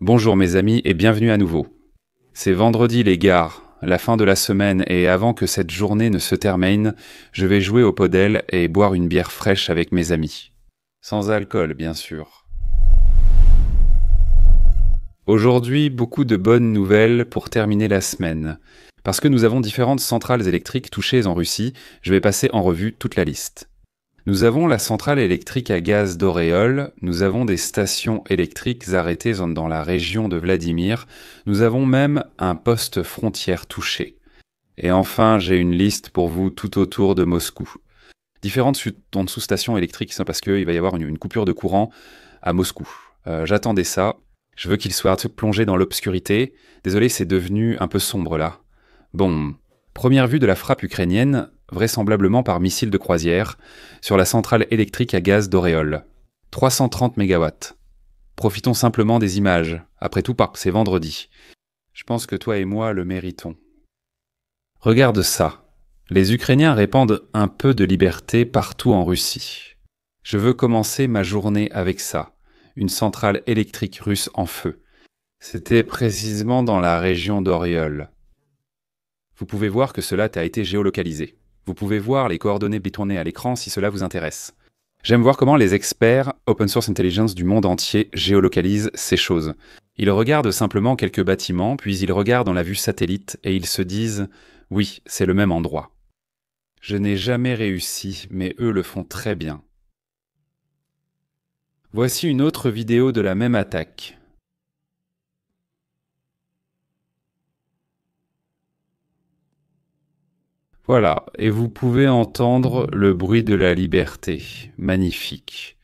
Bonjour mes amis et bienvenue à nouveau. C'est vendredi les gars, la fin de la semaine et avant que cette journée ne se termine, je vais jouer au podel et boire une bière fraîche avec mes amis. Sans alcool bien sûr. Aujourd'hui, beaucoup de bonnes nouvelles pour terminer la semaine. Parce que nous avons différentes centrales électriques touchées en Russie, je vais passer en revue toute la liste. Nous avons la centrale électrique à gaz d'Oréol, nous avons des stations électriques arrêtées dans la région de Vladimir, nous avons même un poste frontière touché. Et enfin, j'ai une liste pour vous tout autour de Moscou. Différentes sous-stations électriques, c'est parce qu'il va y avoir une coupure de courant à Moscou. J'attendais ça, je veux qu'il soit plongé dans l'obscurité. Désolé, c'est devenu un peu sombre là. Bon, première vue de la frappe ukrainienne, vraisemblablement par missile de croisière, sur la centrale électrique à gaz d'Oréol. 330 MW. Profitons simplement des images. Après tout, c'est vendredi. Je pense que toi et moi le méritons. Regarde ça. Les Ukrainiens répandent un peu de liberté partout en Russie. Je veux commencer ma journée avec ça. Une centrale électrique russe en feu. C'était précisément dans la région d'Oréol. Vous pouvez voir que cela a été géolocalisé. Vous pouvez voir les coordonnées bétonnées à l'écran si cela vous intéresse. J'aime voir comment les experts Open Source Intelligence du monde entier géolocalisent ces choses. Ils regardent simplement quelques bâtiments, puis ils regardent dans la vue satellite et ils se disent « Oui, c'est le même endroit ». Je n'ai jamais réussi, mais eux le font très bien. Voici une autre vidéo de la même attaque. Voilà, et vous pouvez entendre le bruit de la liberté. Magnifique.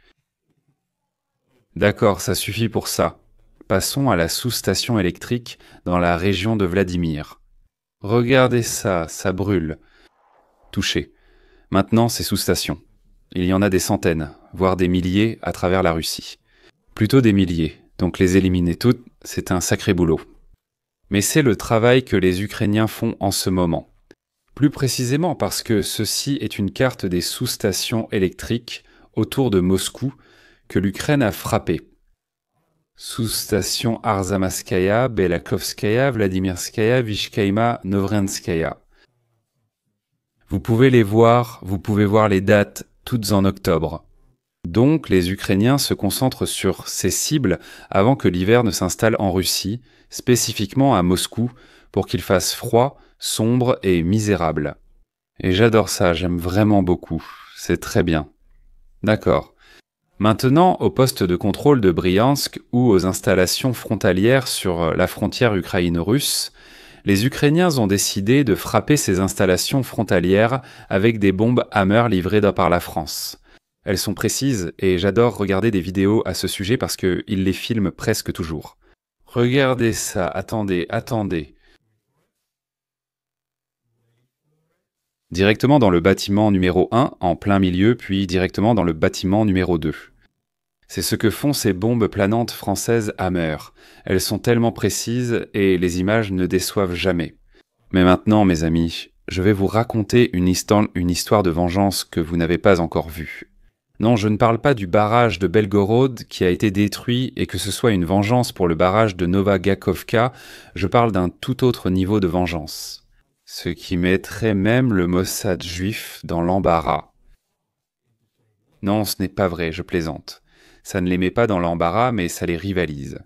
D'accord, ça suffit pour ça. Passons à la sous-station électrique dans la région de Vladimir. Regardez ça, ça brûle. Touché. Maintenant, c'est sous-stations. Il y en a des centaines, voire des milliers à travers la Russie. Plutôt des milliers, donc les éliminer toutes, c'est un sacré boulot. Mais c'est le travail que les Ukrainiens font en ce moment. Plus précisément parce que ceci est une carte des sous-stations électriques autour de Moscou que l'Ukraine a frappées. Sous-station Arzamatskaya, Belakovskaya, Vladimirskaya, Vishkaïma, Novrenskaya. Vous pouvez les voir, vous pouvez voir les dates, toutes en octobre. Donc les Ukrainiens se concentrent sur ces cibles avant que l'hiver ne s'installe en Russie, spécifiquement à Moscou, pour qu'il fasse froid, sombre et misérable. Et j'adore ça, j'aime vraiment beaucoup. C'est très bien. D'accord. Maintenant, au poste de contrôle de Bryansk ou aux installations frontalières sur la frontière ukraino-russe, les Ukrainiens ont décidé de frapper ces installations frontalières avec des bombes Hammer livrées par la France. Elles sont précises et j'adore regarder des vidéos à ce sujet parce qu'ils les filment presque toujours. Regardez ça, attendez. Directement dans le bâtiment numéro 1, en plein milieu, puis directement dans le bâtiment numéro 2. C'est ce que font ces bombes planantes françaises Hammer. Elles sont tellement précises et les images ne déçoivent jamais. Mais maintenant, mes amis, je vais vous raconter une histoire de vengeance que vous n'avez pas encore vue. Non, je ne parle pas du barrage de Belgorod qui a été détruit et que ce soit une vengeance pour le barrage de Novagakovka, je parle d'un tout autre niveau de vengeance. Ce qui mettrait même le Mossad juif dans l'embarras. Non, ce n'est pas vrai, je plaisante. Ça ne les met pas dans l'embarras, mais ça les rivalise.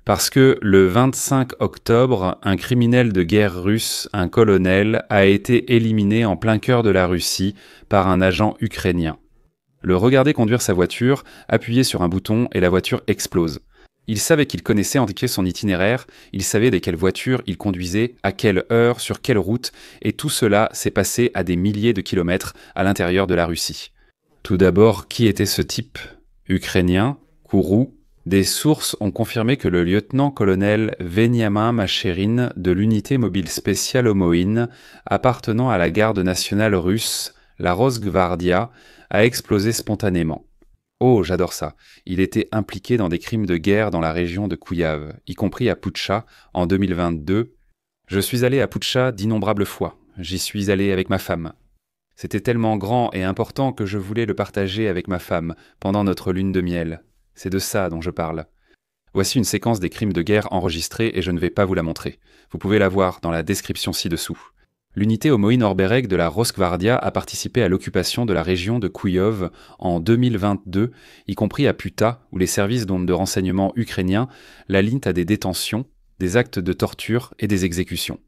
Parce que le 25 octobre, un criminel de guerre russe, un colonel, a été éliminé en plein cœur de la Russie par un agent ukrainien. Le regarder conduire sa voiture, appuyer sur un bouton et la voiture explose. Il savait qu'il connaissait en décrit son itinéraire, il savait de quelle voiture il conduisait, à quelle heure, sur quelle route, et tout cela s'est passé à des milliers de kilomètres à l'intérieur de la Russie. Tout d'abord, qui était ce type ? Ukrainien, Kourou. Des sources ont confirmé que le lieutenant-colonel Veniamin Macherin de l'unité mobile spéciale Omoïne, appartenant à la garde nationale russe, la Rosgvardia, a explosé spontanément. Oh, j'adore ça. Il était impliqué dans des crimes de guerre dans la région de Kouyav, y compris à Poutcha, en 2022. Je suis allé à Poutcha d'innombrables fois. J'y suis allé avec ma femme. C'était tellement grand et important que je voulais le partager avec ma femme pendant notre lune de miel. C'est de ça dont je parle. Voici une séquence des crimes de guerre enregistrés et je ne vais pas vous la montrer. Vous pouvez la voir dans la description ci-dessous. L'unité Homoïne Orbereg de la Rosgvardia a participé à l'occupation de la région de Kouyov en 2022, y compris à Puta, où les services de renseignement ukrainiens l'alignent à des détentions, des actes de torture et des exécutions.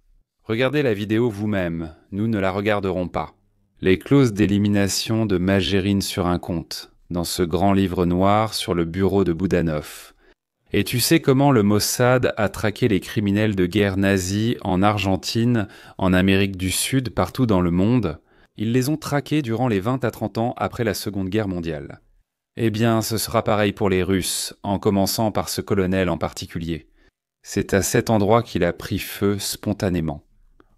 Regardez la vidéo vous-même, nous ne la regarderons pas. Les clauses d'élimination de Magérine sur un compte, dans ce grand livre noir sur le bureau de Boudanov. Et tu sais comment le Mossad a traqué les criminels de guerre nazis en Argentine, en Amérique du Sud, partout dans le monde? Ils les ont traqués durant les 20 à 30 ans après la Seconde Guerre mondiale. Eh bien, ce sera pareil pour les Russes, en commençant par ce colonel en particulier. C'est à cet endroit qu'il a pris feu spontanément,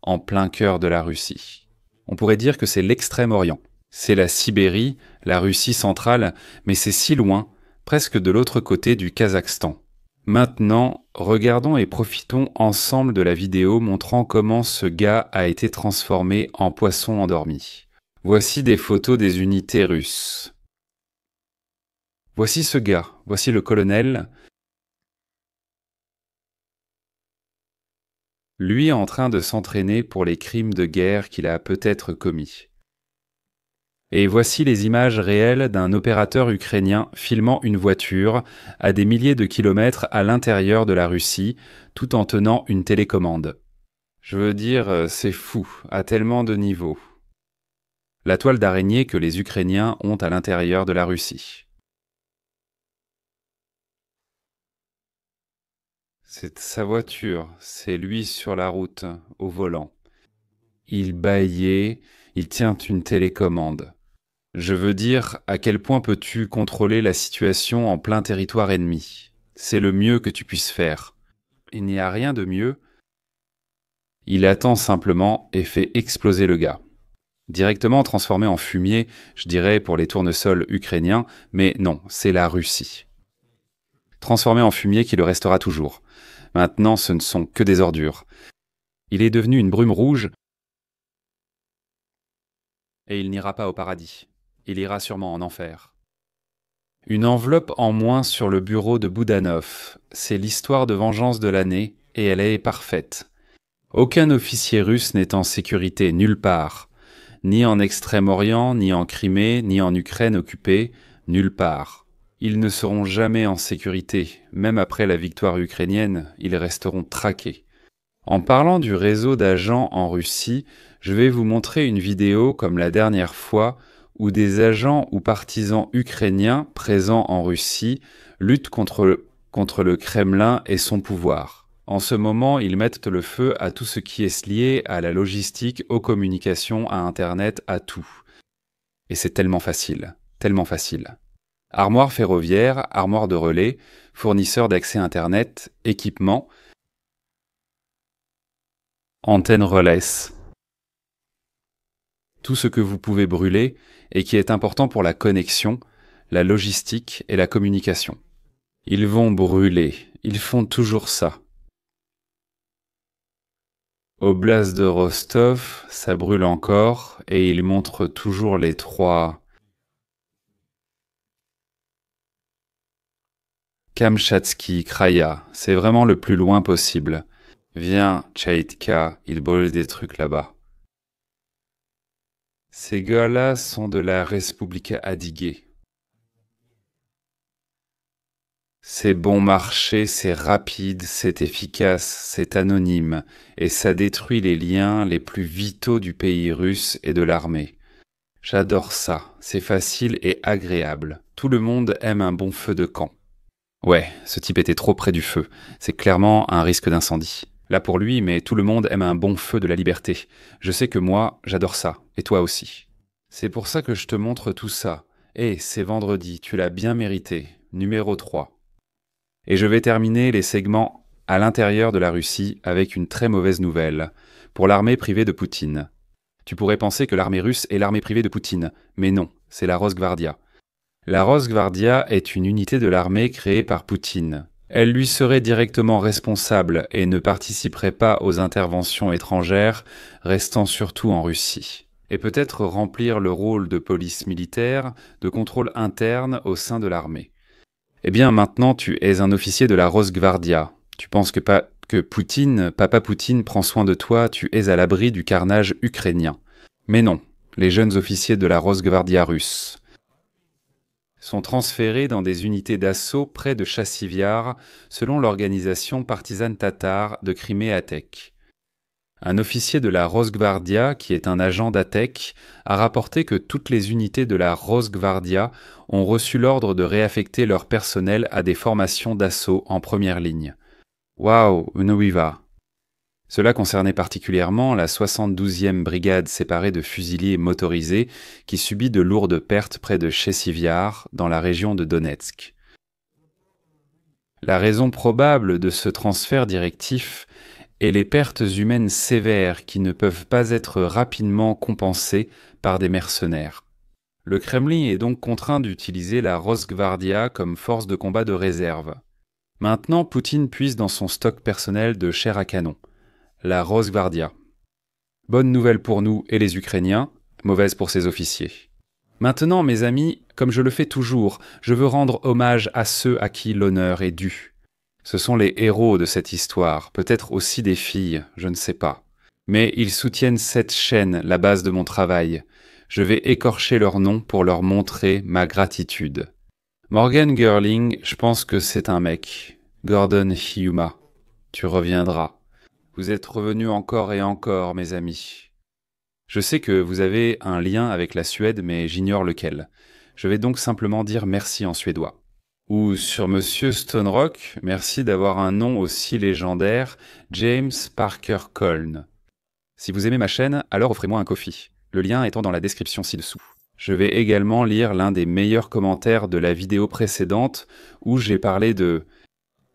en plein cœur de la Russie. On pourrait dire que c'est l'Extrême-Orient. C'est la Sibérie, la Russie centrale, mais c'est si loin, presque de l'autre côté du Kazakhstan. Maintenant, regardons et profitons ensemble de la vidéo montrant comment ce gars a été transformé en poisson endormi. Voici des photos des unités russes. Voici ce gars, voici le colonel. Lui en train de s'entraîner pour les crimes de guerre qu'il a peut-être commis. Et voici les images réelles d'un opérateur ukrainien filmant une voiture à des milliers de kilomètres à l'intérieur de la Russie, tout en tenant une télécommande. Je veux dire, c'est fou, à tellement de niveaux. La toile d'araignée que les Ukrainiens ont à l'intérieur de la Russie. C'est sa voiture, c'est lui sur la route, au volant. Il bâillait, il tient une télécommande. Je veux dire, à quel point peux-tu contrôler la situation en plein territoire ennemi? C'est le mieux que tu puisses faire. Il n'y a rien de mieux. Il attend simplement et fait exploser le gars. Directement transformé en fumier, je dirais pour les tournesols ukrainiens, mais non, c'est la Russie. Transformé en fumier qui le restera toujours. Maintenant, ce ne sont que des ordures. Il est devenu une brume rouge et il n'ira pas au paradis. Il ira sûrement en enfer. Une enveloppe en moins sur le bureau de Boudanov. C'est l'histoire de vengeance de l'année, et elle est parfaite. Aucun officier russe n'est en sécurité nulle part. Ni en Extrême-Orient, ni en Crimée, ni en Ukraine occupée, nulle part. Ils ne seront jamais en sécurité. Même après la victoire ukrainienne, ils resteront traqués. En parlant du réseau d'agents en Russie, je vais vous montrer une vidéo comme la dernière fois où des agents ou partisans ukrainiens présents en Russie luttent contre le Kremlin et son pouvoir. En ce moment, ils mettent le feu à tout ce qui est lié à la logistique, aux communications, à Internet, à tout. Et c'est tellement facile, tellement facile. Armoire ferroviaire, armoire de relais, fournisseur d'accès Internet, équipement, antenne relais. Tout ce que vous pouvez brûler et qui est important pour la connexion, la logistique et la communication. Ils vont brûler, ils font toujours ça. Oblast de Rostov, ça brûle encore et ils montrent toujours les trois. Kamchatsky, Kraya, c'est vraiment le plus loin possible. Viens, Tchaïtka, il brûle des trucs là-bas. Ces gars-là sont de la Respublika Adigé. C'est bon marché, c'est rapide, c'est efficace, c'est anonyme, et ça détruit les liens les plus vitaux du pays russe et de l'armée. J'adore ça, c'est facile et agréable. Tout le monde aime un bon feu de camp. Ouais, ce type était trop près du feu, c'est clairement un risque d'incendie. Là pour lui, mais tout le monde aime un bon feu de la liberté. Je sais que moi, j'adore ça, et toi aussi. C'est pour ça que je te montre tout ça. Et c'est vendredi, tu l'as bien mérité. Numéro 3. Et je vais terminer les segments à l'intérieur de la Russie avec une très mauvaise nouvelle, pour l'armée privée de Poutine. Tu pourrais penser que l'armée russe est l'armée privée de Poutine, mais non, c'est la Rosgvardia. La Rosgvardia est une unité de l'armée créée par Poutine. Elle lui serait directement responsable et ne participerait pas aux interventions étrangères, restant surtout en Russie. Et peut-être remplir le rôle de police militaire, de contrôle interne au sein de l'armée. Eh bien, maintenant, tu es un officier de la Rosgvardia. Tu penses que Papa Poutine prend soin de toi, tu es à l'abri du carnage ukrainien. Mais non, les jeunes officiers de la Rosgvardia russe sont transférés dans des unités d'assaut près de Chassiviar, selon l'organisation partisane tatare de Crimée-Atech. Un officier de la Rosgvardia, qui est un agent d'Atech, a rapporté que toutes les unités de la Rosgvardia ont reçu l'ordre de réaffecter leur personnel à des formations d'assaut en première ligne. Waouh, Unoviva! Cela concernait particulièrement la 72e brigade séparée de fusiliers motorisés qui subit de lourdes pertes près de Chessiviar, dans la région de Donetsk. La raison probable de ce transfert directif est les pertes humaines sévères qui ne peuvent pas être rapidement compensées par des mercenaires. Le Kremlin est donc contraint d'utiliser la Rosgvardia comme force de combat de réserve. Maintenant, Poutine puise dans son stock personnel de chair à canon. La Rosgvardia. Bonne nouvelle pour nous et les Ukrainiens, mauvaise pour ses officiers. Maintenant, mes amis, comme je le fais toujours, je veux rendre hommage à ceux à qui l'honneur est dû. Ce sont les héros de cette histoire, peut-être aussi des filles, je ne sais pas. Mais ils soutiennent cette chaîne, la base de mon travail. Je vais écorcher leur nom pour leur montrer ma gratitude. Morgan Girling, je pense que c'est un mec. Gordon Hyuma, tu reviendras. Vous êtes revenus encore et encore, mes amis. Je sais que vous avez un lien avec la Suède, mais j'ignore lequel. Je vais donc simplement dire merci en suédois. Ou sur Monsieur Stonerock, merci d'avoir un nom aussi légendaire, James Parker Colne. Si vous aimez ma chaîne, alors offrez-moi un coffee, le lien étant dans la description ci-dessous. Je vais également lire l'un des meilleurs commentaires de la vidéo précédente où j'ai parlé de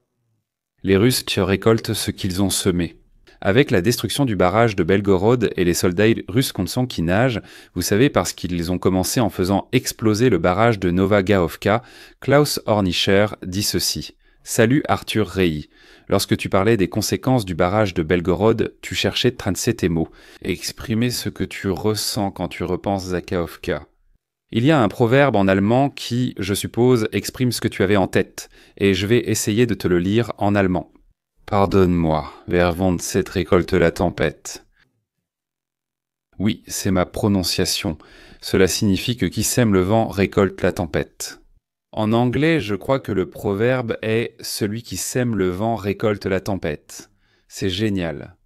« Les Russes récoltent ce qu'ils ont semé ». Avec la destruction du barrage de Belgorod et les soldats russes conscients qui nagent, vous savez parce qu'ils ont commencé en faisant exploser le barrage de Novagaovka, Klaus Hornischer dit ceci. « Salut Arthur Rey. Lorsque tu parlais des conséquences du barrage de Belgorod, tu cherchais de trancher tes mots et exprimer ce que tu ressens quand tu repenses à Kaovka. Il y a un proverbe en allemand qui, je suppose, exprime ce que tu avais en tête, et je vais essayer de te le lire en allemand. Pardonne-moi, Vervont cette récolte la tempête. Oui, c'est ma prononciation. Cela signifie que qui sème le vent récolte la tempête. En anglais, je crois que le proverbe est « celui qui sème le vent récolte la tempête ». C'est génial.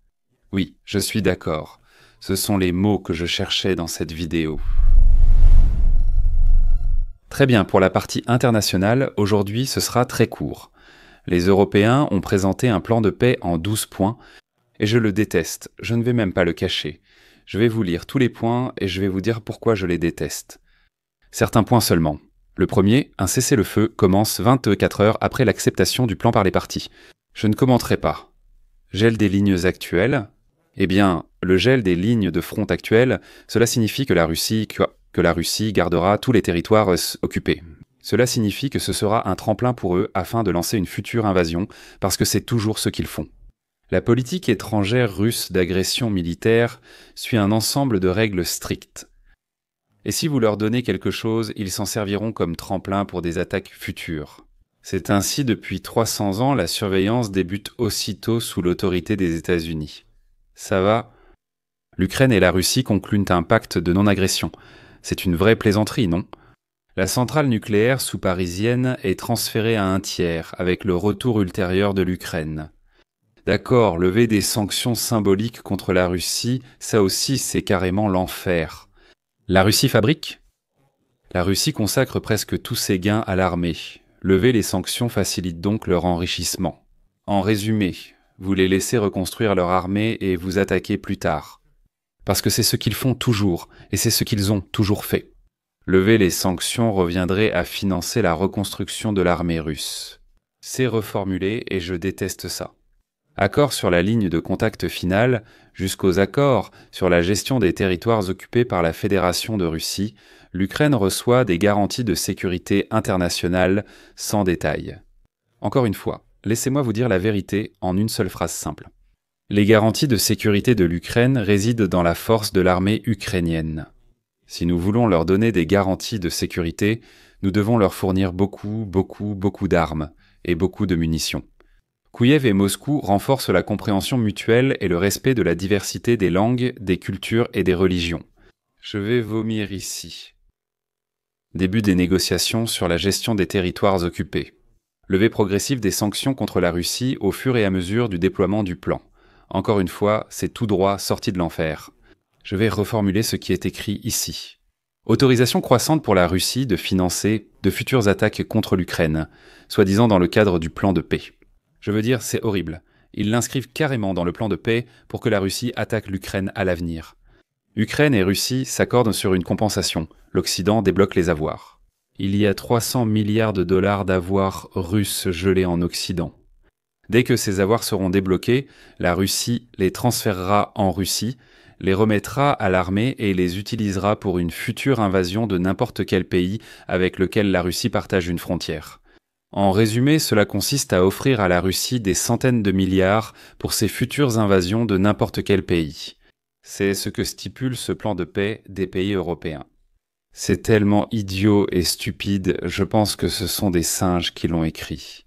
Oui, je suis d'accord. Ce sont les mots que je cherchais dans cette vidéo. Très bien, pour la partie internationale, aujourd'hui ce sera très court. Les Européens ont présenté un plan de paix en 12 points, et je le déteste, je ne vais même pas le cacher. Je vais vous lire tous les points et je vais vous dire pourquoi je les déteste. Certains points seulement. Le premier, un cessez-le-feu commence 24 heures après l'acceptation du plan par les parties. Je ne commenterai pas. Gel des lignes actuelles. Eh bien, le gel des lignes de front actuelles, cela signifie que la Russie gardera tous les territoires occupés. Cela signifie que ce sera un tremplin pour eux afin de lancer une future invasion, parce que c'est toujours ce qu'ils font. La politique étrangère russe d'agression militaire suit un ensemble de règles strictes. Et si vous leur donnez quelque chose, ils s'en serviront comme tremplin pour des attaques futures. C'est ainsi depuis 300 ans, la surveillance débute aussitôt sous l'autorité des États-Unis. Ça va ? L'Ukraine et la Russie concluent un pacte de non-agression. C'est une vraie plaisanterie, non ? La centrale nucléaire sous-parisienne est transférée à un tiers, avec le retour ultérieur de l'Ukraine. D'accord, lever des sanctions symboliques contre la Russie, ça aussi c'est carrément l'enfer. La Russie fabrique ? La Russie consacre presque tous ses gains à l'armée. Lever les sanctions facilite donc leur enrichissement. En résumé, vous les laissez reconstruire leur armée et vous attaquer plus tard. Parce que c'est ce qu'ils font toujours, et c'est ce qu'ils ont toujours fait. Lever les sanctions reviendrait à financer la reconstruction de l'armée russe. C'est reformulé et je déteste ça. Accord sur la ligne de contact finale, jusqu'aux accords sur la gestion des territoires occupés par la Fédération de Russie, l'Ukraine reçoit des garanties de sécurité internationale sans détail. Encore une fois, laissez-moi vous dire la vérité en une seule phrase simple. Les garanties de sécurité de l'Ukraine résident dans la force de l'armée ukrainienne. Si nous voulons leur donner des garanties de sécurité, nous devons leur fournir beaucoup d'armes et beaucoup de munitions. Kiev et Moscou renforcent la compréhension mutuelle et le respect de la diversité des langues, des cultures et des religions. Je vais vomir ici. Début des négociations sur la gestion des territoires occupés. Levée progressive des sanctions contre la Russie au fur et à mesure du déploiement du plan. Encore une fois, c'est tout droit sorti de l'enfer. Je vais reformuler ce qui est écrit ici. Autorisation croissante pour la Russie de financer de futures attaques contre l'Ukraine, soi-disant dans le cadre du plan de paix. Je veux dire, c'est horrible. Ils l'inscrivent carrément dans le plan de paix pour que la Russie attaque l'Ukraine à l'avenir. Ukraine et Russie s'accordent sur une compensation. L'Occident débloque les avoirs. Il y a 300 milliards de dollars d'avoirs russes gelés en Occident. Dès que ces avoirs seront débloqués, la Russie les transférera en Russie, les remettra à l'armée et les utilisera pour une future invasion de n'importe quel pays avec lequel la Russie partage une frontière. En résumé, cela consiste à offrir à la Russie des centaines de milliards pour ses futures invasions de n'importe quel pays. C'est ce que stipule ce plan de paix des pays européens. C'est tellement idiot et stupide, je pense que ce sont des singes qui l'ont écrit.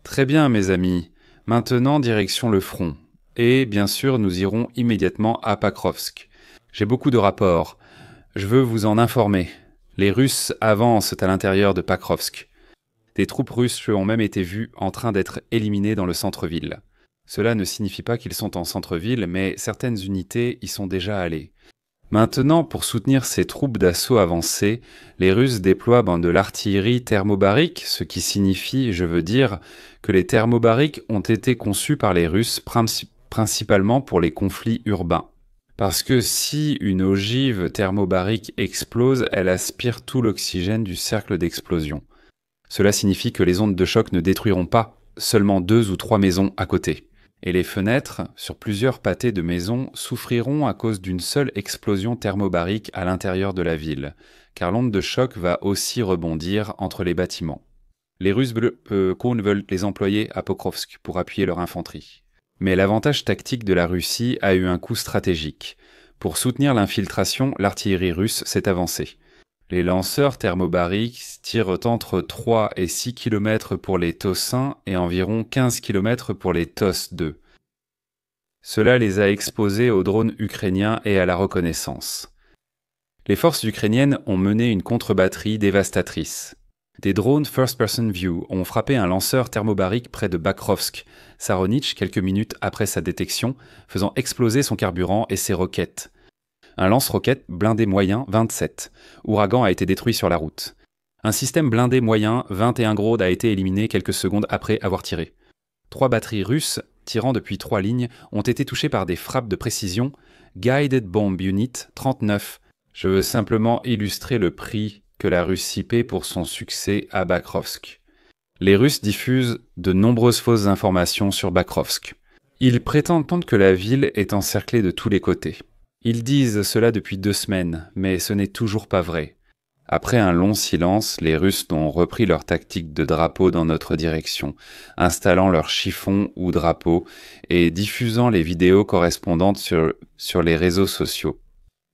Très bien, mes amis. Maintenant, direction le front. Et, bien sûr, nous irons immédiatement à Pakrovsk. J'ai beaucoup de rapports. Je veux vous en informer. Les Russes avancent à l'intérieur de Pakrovsk. Des troupes russes ont même été vues en train d'être éliminées dans le centre-ville. Cela ne signifie pas qu'ils sont en centre-ville, mais certaines unités y sont déjà allées. Maintenant, pour soutenir ces troupes d'assaut avancées, les Russes déploient de l'artillerie thermobarique, ce qui signifie, je veux dire, que les thermobariques ont été conçus par les Russes principalement pour les conflits urbains. Parce que si une ogive thermobarique explose, elle aspire tout l'oxygène du cercle d'explosion. Cela signifie que les ondes de choc ne détruiront pas seulement 2 ou 3 maisons à côté. Et les fenêtres, sur plusieurs pâtés de maisons, souffriront à cause d'une seule explosion thermobarique à l'intérieur de la ville, car l'onde de choc va aussi rebondir entre les bâtiments. Les Russes veulent les employer à Pokrovsk pour appuyer leur infanterie. Mais l'avantage tactique de la Russie a eu un coût stratégique. Pour soutenir l'infiltration, l'artillerie russe s'est avancée. Les lanceurs thermobariques tirent entre 3 et 6 km pour les TOS 1 et environ 15 km pour les TOS 2. Cela les a exposés aux drones ukrainiens et à la reconnaissance. Les forces ukrainiennes ont mené une contre-batterie dévastatrice. Des drones First-Person View ont frappé un lanceur thermobarique près de Bakrovsk, Saronitch, quelques minutes après sa détection, faisant exploser son carburant et ses roquettes. Un lance-roquettes blindé moyen 27. Ouragan a été détruit sur la route. Un système blindé moyen 21 Grode a été éliminé quelques secondes après avoir tiré. 3 batteries russes, tirant depuis 3 lignes, ont été touchées par des frappes de précision Guided Bomb Unit 39. Je veux simplement illustrer le prix que la Russie paie pour son succès à Bakrovsk. Les Russes diffusent de nombreuses fausses informations sur Bakrovsk. Ils prétendent que la ville est encerclée de tous les côtés. Ils disent cela depuis 2 semaines, mais ce n'est toujours pas vrai. Après un long silence, les Russes ont repris leur tactique de drapeau dans notre direction, installant leurs chiffons ou drapeaux et diffusant les vidéos correspondantes sur les réseaux sociaux.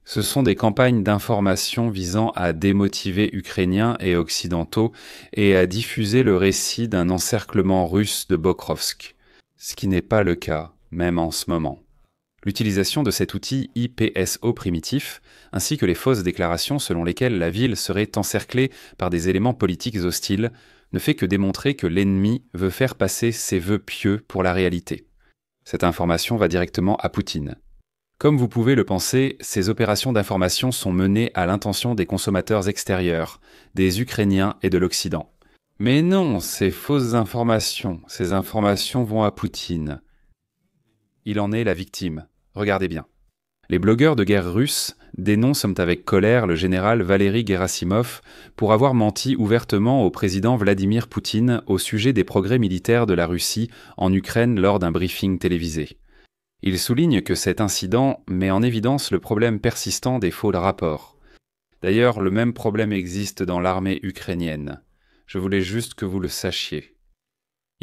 Ce sont des campagnes d'information visant à démotiver Ukrainiens et Occidentaux et à diffuser le récit d'un encerclement russe de Pokrovsk, ce qui n'est pas le cas, même en ce moment. L'utilisation de cet outil IPSO primitif, ainsi que les fausses déclarations selon lesquelles la ville serait encerclée par des éléments politiques hostiles, ne fait que démontrer que l'ennemi veut faire passer ses vœux pieux pour la réalité. Cette information va directement à Poutine. Comme vous pouvez le penser, ces opérations d'information sont menées à l'intention des consommateurs extérieurs, des Ukrainiens et de l'Occident. Mais non, ces fausses informations, ces informations vont à Poutine. Il en est la victime. Regardez bien. Les blogueurs de guerre russes dénoncent avec colère le général Valery Gerasimov pour avoir menti ouvertement au président Vladimir Poutine au sujet des progrès militaires de la Russie en Ukraine lors d'un briefing télévisé. Ils soulignent que cet incident met en évidence le problème persistant des faux rapports. D'ailleurs, le même problème existe dans l'armée ukrainienne. Je voulais juste que vous le sachiez.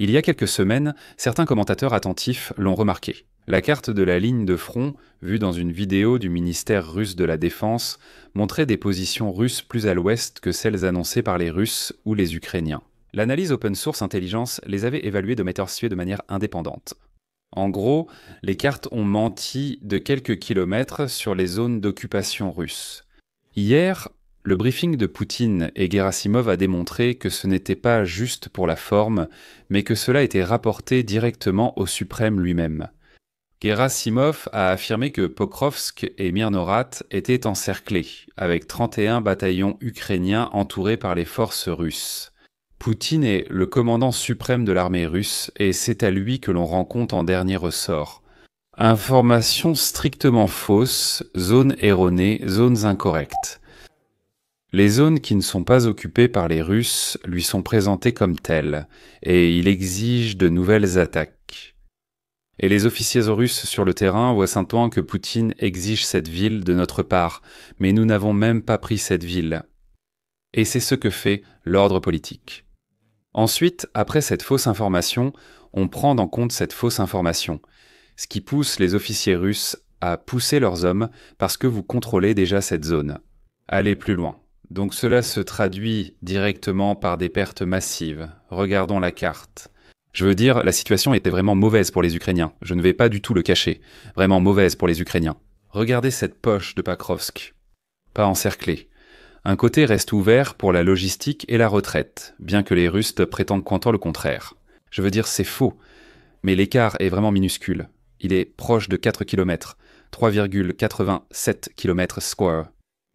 Il y a quelques semaines, certains commentateurs attentifs l'ont remarqué. La carte de la ligne de front, vue dans une vidéo du ministère russe de la Défense, montrait des positions russes plus à l'ouest que celles annoncées par les Russes ou les Ukrainiens. L'analyse open source intelligence les avait évaluées de manière de manière indépendante. En gros, les cartes ont menti de quelques kilomètres sur les zones d'occupation russe. Hier, le briefing de Poutine et Gerasimov a démontré que ce n'était pas juste pour la forme, mais que cela était rapporté directement au suprême lui-même. Gerasimov a affirmé que Pokrovsk et Myrnorat étaient encerclés, avec 31 bataillons ukrainiens entourés par les forces russes. Poutine est le commandant suprême de l'armée russe et c'est à lui que l'on rend compte en dernier ressort. Informations strictement fausses, zones erronées, zones incorrectes. Les zones qui ne sont pas occupées par les Russes lui sont présentées comme telles, et il exige de nouvelles attaques. Et les officiers russes sur le terrain voient simplement que Poutine exige cette ville de notre part, mais nous n'avons même pas pris cette ville. Et c'est ce que fait l'ordre politique. Ensuite, après cette fausse information, on prend en compte cette fausse information, ce qui pousse les officiers russes à pousser leurs hommes parce que vous contrôlez déjà cette zone. Allez plus loin. Donc cela se traduit directement par des pertes massives. Regardons la carte. Je veux dire, la situation était vraiment mauvaise pour les Ukrainiens. Je ne vais pas du tout le cacher. Vraiment mauvaise pour les Ukrainiens. Regardez cette poche de Pakrovsk. Pas encerclée. Un côté reste ouvert pour la logistique et la retraite, bien que les Russes prétendent pourtant le contraire. Je veux dire, c'est faux. Mais l'écart est vraiment minuscule. Il est proche de 4 km, 3,87 km².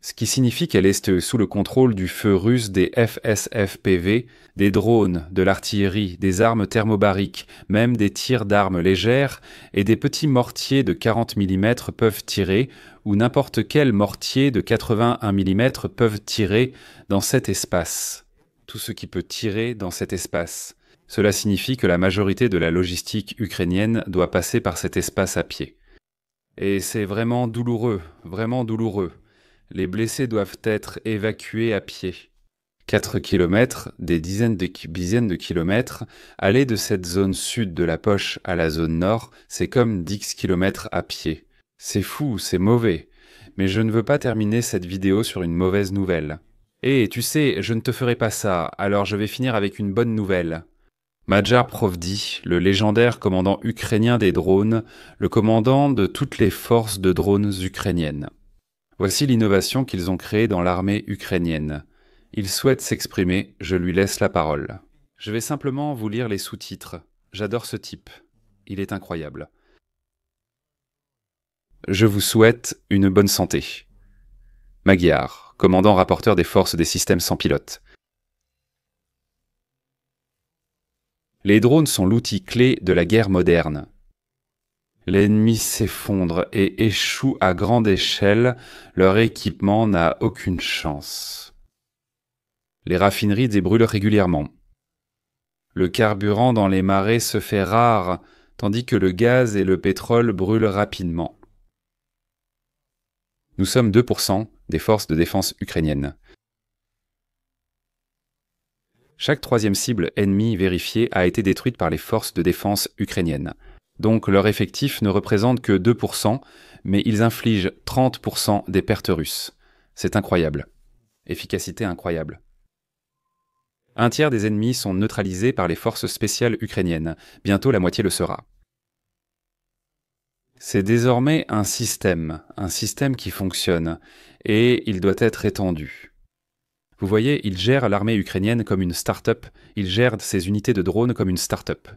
Ce qui signifie qu'elle est sous le contrôle du feu russe des FSFPV, des drones, de l'artillerie, des armes thermobariques, même des tirs d'armes légères, et des petits mortiers de 40 mm peuvent tirer, ou n'importe quel mortier de 81 mm peuvent tirer dans cet espace. Tout ce qui peut tirer dans cet espace. Cela signifie que la majorité de la logistique ukrainienne doit passer par cet espace à pied. Et c'est vraiment douloureux, vraiment douloureux. Les blessés doivent être évacués à pied. 4 km, des dizaines de kilomètres, aller de cette zone sud de la poche à la zone nord, c'est comme 10 km à pied. C'est fou, c'est mauvais. Mais je ne veux pas terminer cette vidéo sur une mauvaise nouvelle. Et tu sais, je ne te ferai pas ça, alors je vais finir avec une bonne nouvelle. Madjar Provdi, le légendaire commandant ukrainien des drones, le commandant de toutes les forces de drones ukrainiennes. Voici l'innovation qu'ils ont créée dans l'armée ukrainienne. Il souhaite s'exprimer, je lui laisse la parole. Je vais simplement vous lire les sous-titres. J'adore ce type. Il est incroyable. Je vous souhaite une bonne santé. Magyar, commandant rapporteur des forces des systèmes sans pilote. Les drones sont l'outil clé de la guerre moderne. L'ennemi s'effondre et échoue à grande échelle, leur équipement n'a aucune chance. Les raffineries débrûlent régulièrement. Le carburant dans les marais se fait rare, tandis que le gaz et le pétrole brûlent rapidement. Nous sommes 2% des forces de défense ukrainiennes. Chaque troisième cible ennemie vérifiée a été détruite par les forces de défense ukrainiennes. Donc leur effectif ne représente que 2%, mais ils infligent 30% des pertes russes. C'est incroyable. Efficacité incroyable. Un tiers des ennemis sont neutralisés par les forces spéciales ukrainiennes. Bientôt la moitié le sera. C'est désormais un système qui fonctionne, et il doit être étendu. Vous voyez, ils gèrent l'armée ukrainienne comme une start-up, ils gèrent ses unités de drones comme une start-up.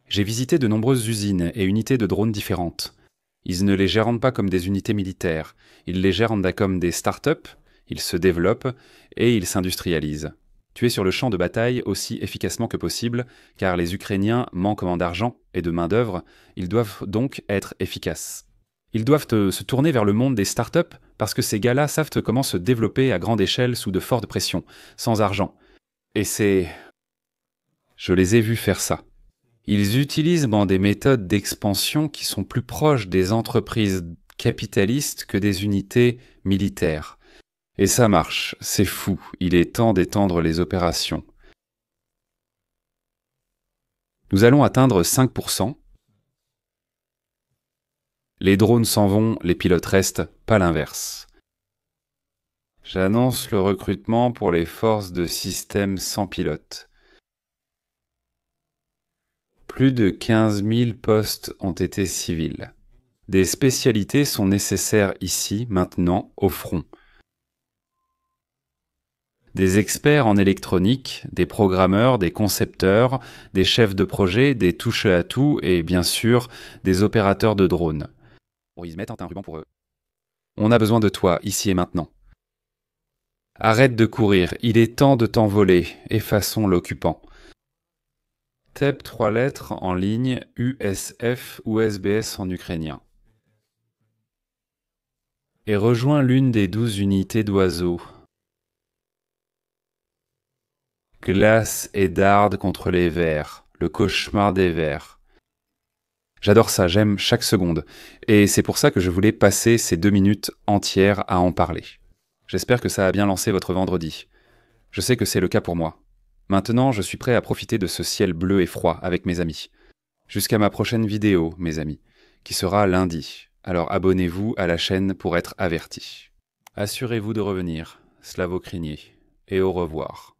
J'ai visité de nombreuses usines et unités de drones différentes. Ils ne les gèrent pas comme des unités militaires, ils les gèrent comme des start-up, ils se développent et ils s'industrialisent. Tuer sur le champ de bataille aussi efficacement que possible, car les Ukrainiens manquent d'argent et de main-d'œuvre, ils doivent donc être efficaces. Ils doivent se tourner vers le monde des start-up parce que ces gars-là savent comment se développer à grande échelle sous de fortes pressions, sans argent. Et c'est... Je les ai vus faire ça. Ils utilisent des méthodes d'expansion qui sont plus proches des entreprises capitalistes que des unités militaires. Et ça marche, c'est fou, il est temps d'étendre les opérations. Nous allons atteindre 5%. Les drones s'en vont, les pilotes restent, pas l'inverse. J'annonce le recrutement pour les forces de système sans pilote. Plus de 15 000 postes ont été civils. Des spécialités sont nécessaires ici, maintenant, au front. Des experts en électronique, des programmeurs, des concepteurs, des chefs de projet, des touche-à-tout et, bien sûr, des opérateurs de drones. Un ruban pour eux. On a besoin de toi, ici et maintenant. Arrête de courir, il est temps de t'envoler, effaçons l'occupant. TEP 3 lettres en ligne, USF ou SBS en ukrainien. Et rejoins l'une des 12 unités d'oiseaux. Glace et darde contre les vers, le cauchemar des vers. J'adore ça, j'aime chaque seconde. Et c'est pour ça que je voulais passer ces 2 minutes entières à en parler. J'espère que ça a bien lancé votre vendredi. Je sais que c'est le cas pour moi. Maintenant, je suis prêt à profiter de ce ciel bleu et froid avec mes amis. Jusqu'à ma prochaine vidéo, mes amis, qui sera lundi. Alors abonnez-vous à la chaîne pour être avertis. Assurez-vous de revenir, Slavo Krinier, et au revoir.